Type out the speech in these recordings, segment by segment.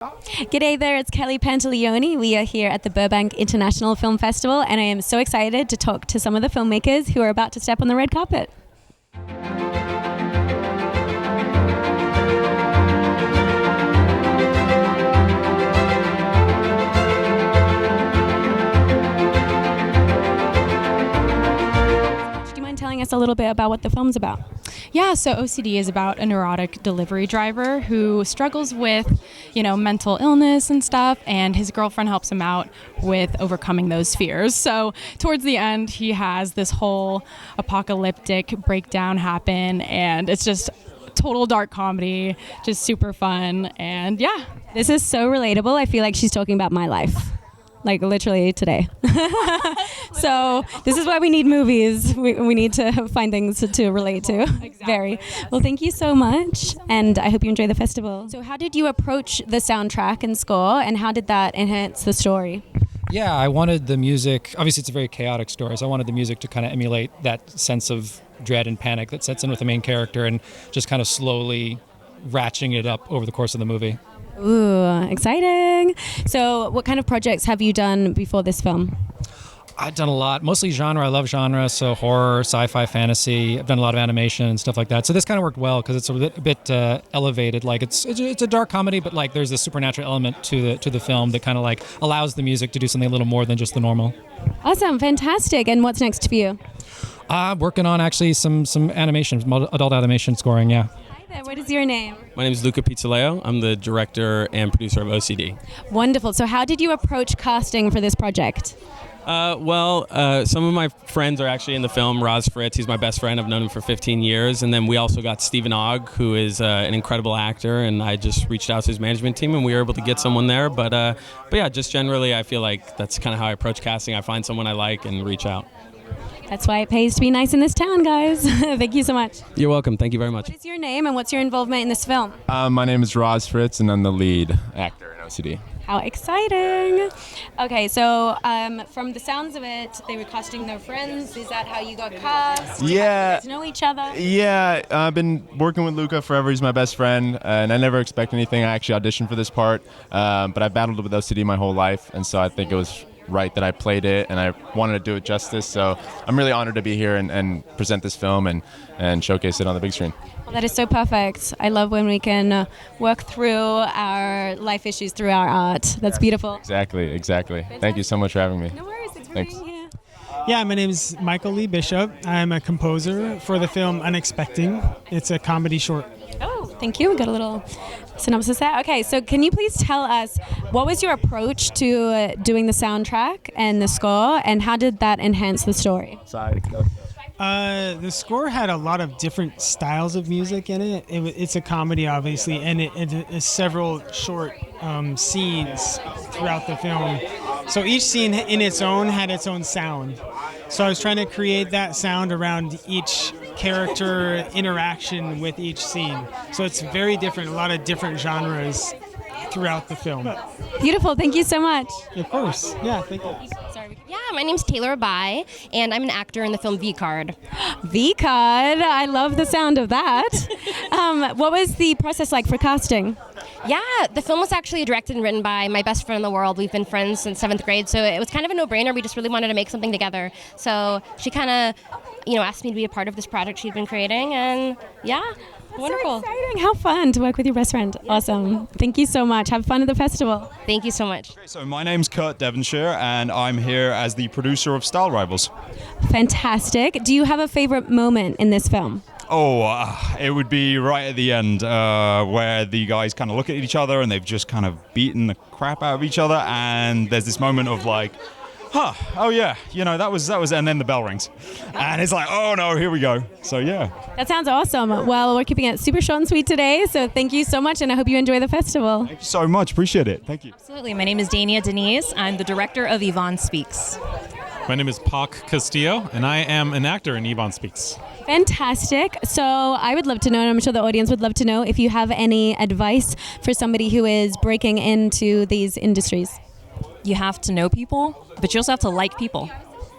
G'day there, it's Kelly Pantaleoni. We are here at the Burbank International Film Festival, and I am so excited to talk to some of the filmmakers who are about to step on the red carpet. Do you mind telling us a little bit about what the film's about? Yeah, so OCD is about a neurotic delivery driver who struggles with, mental illness and stuff, and his girlfriend helps him out with overcoming those fears. So towards the end, he has this whole apocalyptic breakdown happen, and it's just total dark comedy, just super fun, and yeah. This is so relatable. I feel like she's talking about my life. Like literally today. So this is why we need movies. We need to find things to relate to. Exactly. Very. Well, thank you so much, and I hope you enjoy the festival. So how did you approach the soundtrack and score, and how did that enhance the story? Yeah, I wanted the music, obviously it's a very chaotic story, so I wanted the music to kind of emulate that sense of dread and panic that sets in with the main character and just kind of slowly ratcheting it up over the course of the movie. Ooh, exciting. So what kind of projects have you done before this film? I've done a lot, mostly genre. I love genre, so horror, sci-fi, fantasy. I've done a lot of animation and stuff like that. So this kind of worked well because it's a bit elevated. Like it's a dark comedy, but like there's a supernatural element to the film that kind of like allows the music to do something a little more than just the normal. Awesome, fantastic. And what's next for you? Working on actually some animation, adult animation scoring, yeah. Hi there, what is your name? My name is Luca Pizzoleo. I'm the director and producer of OCD. Wonderful. So how did you approach casting for this project? Some of my friends are actually in the film. Roz Fritz, he's my best friend. I've known him for 15 years. And then we also got Stephen Ogg, who is an incredible actor. And I just reached out to his management team, and we were able to get someone there. But yeah, just generally, I feel like that's kind of how I approach casting. I find someone I like and reach out. That's why it pays to be nice in this town, guys. Thank you so much. You're welcome. Thank you very much. What is your name and what's your involvement in this film? My name is Roz Fritz, and I'm the lead actor in OCD. How exciting. Okay, so from the sounds of it, they were casting their friends. Is that how you got cast? Yeah. How do you guys know each other? Yeah, I've been working with Luca forever. He's my best friend, and I never expect anything. I actually auditioned for this part, but I battled with OCD my whole life, and so I think it was right that I played it, and I wanted to do it justice. So I'm really honored to be here and present this film and showcase it on the big screen. Well, that is so perfect. I love when we can work through our life issues through our art. That's beautiful. Exactly. Thank you so much for having me. No worries. Thanks for Thanks. being here. Yeah, my name is Michael Lee Bishop. I'm a composer for the film Unexpecting. It's a comedy short. Oh, thank you. We got a little synopsis there. Okay, so can you please tell us what was your approach to doing the soundtrack and the score, and how did that enhance the story? The score had a lot of different styles of music in it. It's a comedy, obviously, and it is several short scenes throughout the film. So each scene in its own had its own sound. So I was trying to create that sound around each character interaction with each scene. So it's very different, a lot of different genres throughout the film. Beautiful. Thank you so much. Of course. Yeah, thank you. Yeah, my name's Taylor Bai, and I'm an actor in the film V-Card. V-Card. I love the sound of that. What was the process like for casting? Yeah, the film was actually directed and written by my best friend in the world. We've been friends since 7th grade, so it was kind of a no-brainer. We just really wanted to make something together. So she kind of, asked me to be a part of this project she'd been creating, and yeah, wonderful. So exciting. How fun to work with your best friend. Awesome. Thank you so much. Have fun at the festival. Thank you so much. So my name's Kurt Devonshire, and I'm here as the producer of Style Rivals. Fantastic. Do you have a favorite moment in this film? It would be right at the end where the guys kind of look at each other and they've just kind of beaten the crap out of each other, and there's this moment of like, that was, and then the bell rings, and it's like, oh no, here we go. So yeah. That sounds awesome. Well, we're keeping it super short and sweet today, so thank you so much, and I hope you enjoy the festival. Thank you so much. Appreciate it. Thank you. Absolutely. My name is Dania Denise. I'm the director of Yvonne Speaks. My name is Pac Castillo, and I am an actor in Yvonne Speaks. Fantastic. So I would love to know, and I'm sure the audience would love to know, if you have any advice for somebody who is breaking into these industries. You have to know people, but you also have to like people.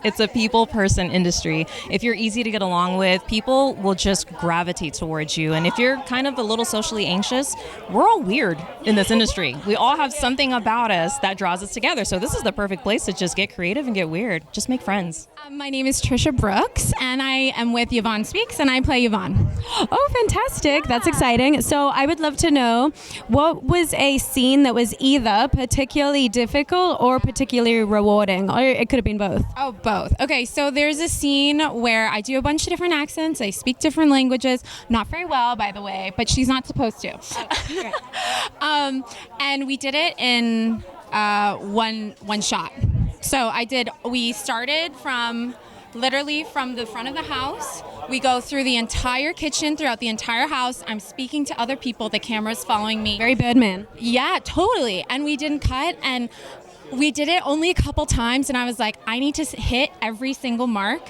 It's a people person industry. If you're easy to get along with, people will just gravitate towards you. And if you're kind of a little socially anxious, we're all weird in this industry. We all have something about us that draws us together. So this is the perfect place to just get creative and get weird. Just make friends. My name is Trisha Brooks, and I am with Yvonne Speaks, and I play Yvonne. Oh, fantastic. That's exciting. So I would love to know, what was a scene that was either particularly difficult or particularly rewarding? Or it could have been both. Oh, both. Okay, so there's a scene where I do a bunch of different accents. I speak different languages. Not very well, by the way, but she's not supposed to. And we did it in one shot. So we started literally from the front of the house. We go through the entire kitchen, throughout the entire house. I'm speaking to other people. The camera's following me. Very Birdman. Yeah, totally. And we didn't cut, and we did it only a couple times, and I was like, I need to hit every single mark.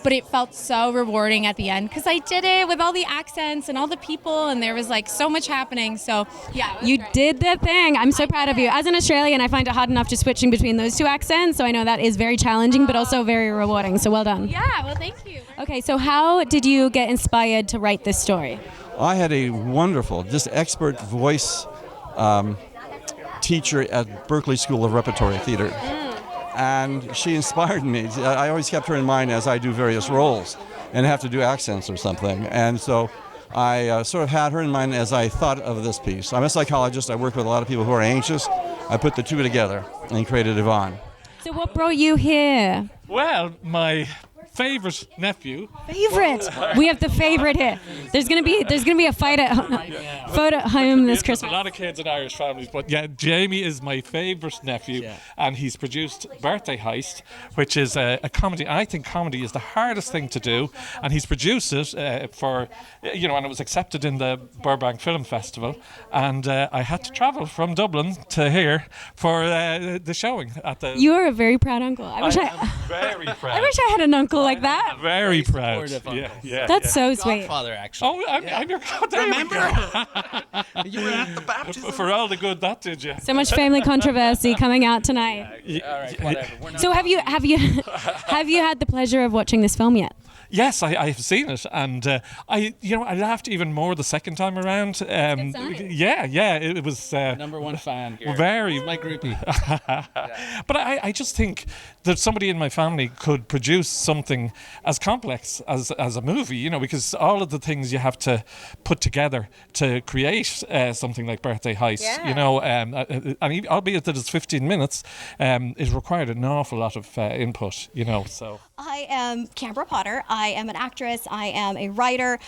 But it felt so rewarding at the end because I did it with all the accents and all the people, and there was like so much happening. So yeah, you did the thing. I'm so proud of you. As an Australian, I find it hard enough just switching between those two accents, so I know that is very challenging, but also very rewarding. So well done. Yeah, well, thank you. Okay, so how did you get inspired to write this story? I had a wonderful, just expert voice teacher at Berkeley School of Repertory Theater. And she inspired me. I always kept her in mind as I do various roles and have to do accents or something. And so I sort of had her in mind as I thought of this piece. I'm a psychologist. I work with a lot of people who are anxious. I put the two together and created Yvonne. So what brought you here? Well, my favorite nephew. Favorite? We have the favorite here. There's gonna be a fight at home this Christmas. There's a lot of kids in Irish families, but yeah, Jamie is my favorite nephew, and he's produced Birthday Heist, which is a comedy. I think comedy is the hardest thing to do, and he's produced it for, and it was accepted in the Burbank Film Festival, and I had to travel from Dublin to here for the showing at the. You are a very proud uncle. I am very proud. I wish I had an uncle like that. Very proud. Yeah. That's so sweet. Godfather, actually. Oh, I'm your godfather. Remember? You were at the baptism. For all the good that did you. So much family controversy coming out tonight. All right, whatever. So have you had the pleasure of watching this film yet? Yes, I have seen it, and I laughed even more the second time around. It was number one fan here. Very my groupie. But I just think that somebody in my family could produce something as complex as a movie, because all of the things you have to put together to create something like Birthday Heist, and albeit that it's 15 minutes, it required an awful lot of input, so. I am Canberra Potter. I am an actress. I am a writer.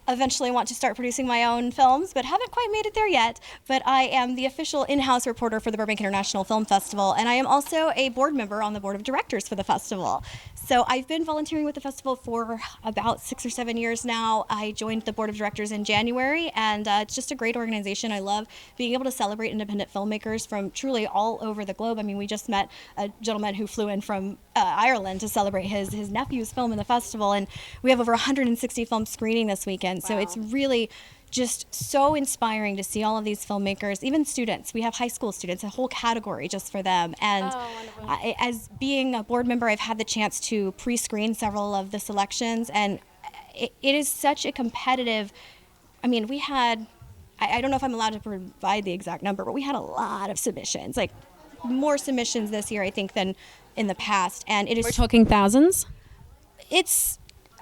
Eventually want to start producing my own films, but haven't quite made it there yet. But I am the official in-house reporter for the Burbank International Film Festival, and I am also a board member on the board of directors for the festival. So I've been volunteering with the festival for about 6 or 7 years now. I joined the board of directors in January, and it's just a great organization. I love being able to celebrate independent filmmakers from truly all over the globe. I mean, we just met a gentleman who flew in from Ireland to celebrate his nephew's film in the festival, and we have over 160 films screening this weekend. So it's really just so inspiring to see all of these filmmakers, even students. We have high school students, a whole category just for them. And as being a board member, I've had the chance to pre-screen several of the selections, and it is such a competitive, we had, I don't know if I'm allowed to provide the exact number, but we had a lot of submissions, like more submissions this year, I think, than in the past. And it is. We're talking thousands?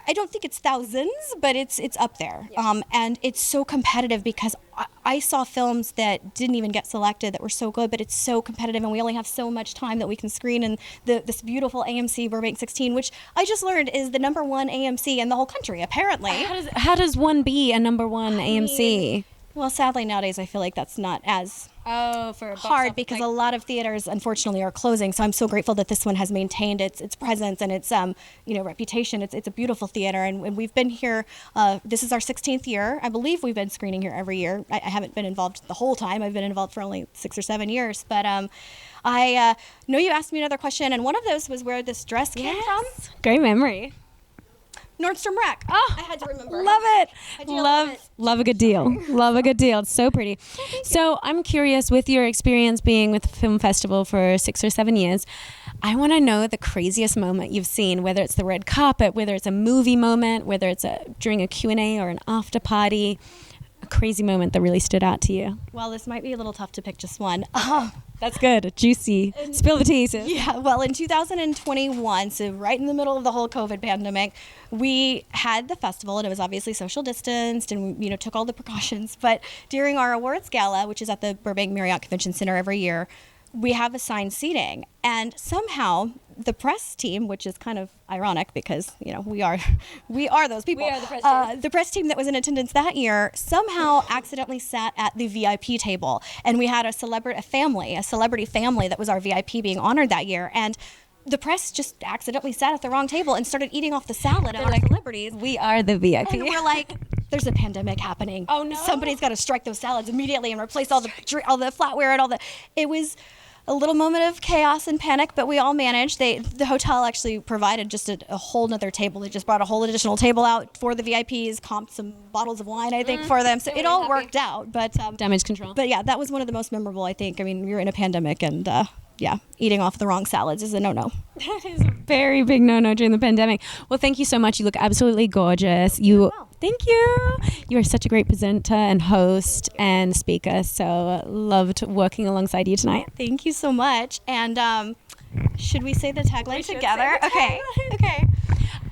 I don't think it's thousands, but it's up there. Yeah. And it's so competitive because I saw films that didn't even get selected that were so good, but it's so competitive, and we only have so much time that we can screen in this beautiful AMC Burbank 16, which I just learned is the number one AMC in the whole country, apparently. How does one be a number one AMC? Well, sadly, nowadays I feel like that's not as hard because a lot of theaters, unfortunately, are closing. So I'm so grateful that this one has maintained its presence and its reputation. It's a beautiful theater, and we've been here. This is our 16th year. I believe we've been screening here every year. I haven't been involved the whole time. I've been involved for only 6 or 7 years. But I know you asked me another question, and one of those was where this dress came from. Great memory. Nordstrom Rack. Oh, I had to remember. Love it. I do love it. Love a good deal. Love a good deal. It's so pretty. So I'm curious, with your experience being with the film festival for 6 or 7 years, I want to know the craziest moment you've seen, whether it's the red carpet, whether it's a movie moment, whether it's during a Q&A or an after party, a crazy moment that really stood out to you. Well, this might be a little tough to pick just one. That's good. Juicy. Spill the tea, sis. Yeah, well, in 2021, so right in the middle of the whole COVID pandemic, we had the festival, and it was obviously social distanced, and took all the precautions. But during our awards gala, which is at the Burbank Marriott Convention Center every year, we have assigned seating, and somehow the press team, which is kind of ironic because we are those people. We are the press team. The press team that was in attendance that year somehow accidentally sat at the VIP table, and we had a celebrity family that was our VIP being honored that year, and the press just accidentally sat at the wrong table and started eating off the salad of our celebrities. We are the VIP. And we're like, there's a pandemic happening. Oh no! Somebody's got to strike those salads immediately and replace all the flatware and all the. It was a little moment of chaos and panic, but we all managed. The hotel actually provided just a whole nother table. They just brought a whole additional table out for the VIPs, comped some bottles of wine, I think, for them. So it all worked out. But damage control. But yeah, that was one of the most memorable, I think. I mean, you're in a pandemic, and eating off the wrong salads is a no-no. That is a very big no-no during the pandemic. Well, thank you so much. You look absolutely gorgeous. Thank you. You are such a great presenter and host and speaker. So loved working alongside you tonight. Thank you so much. And should we say the tagline together? Okay.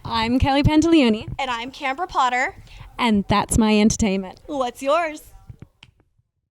I'm Kelly Pantaleoni. And I'm Canberra Potter. And that's my entertainment. What's yours?